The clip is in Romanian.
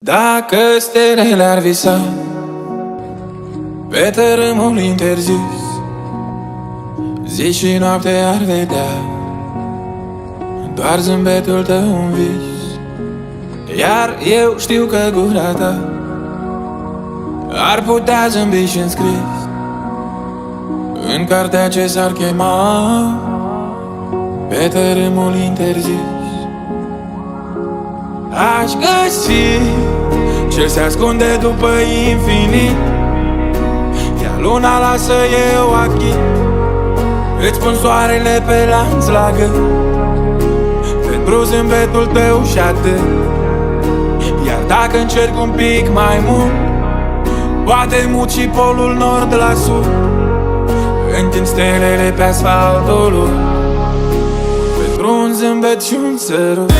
Dacă stelele ar visa pe tărâmul interzis, zi și noapte ar vedea doar zâmbetul tău în vis. Iar eu știu că gura ta ar putea zâmbi și înscris în cartea ce s-ar chema pe tărâmul interzis. Aș găsi ce se ascunde după infinit, iar luna lasă eu achit. Îți pun soarele pe lanț la gât pentru zâmbetul tău și atât. Iar dacă încerc un pic mai mult, poate mut și polul nord la sud. Întind stelele pe asfaltul pentru un zâmbet și un sărut.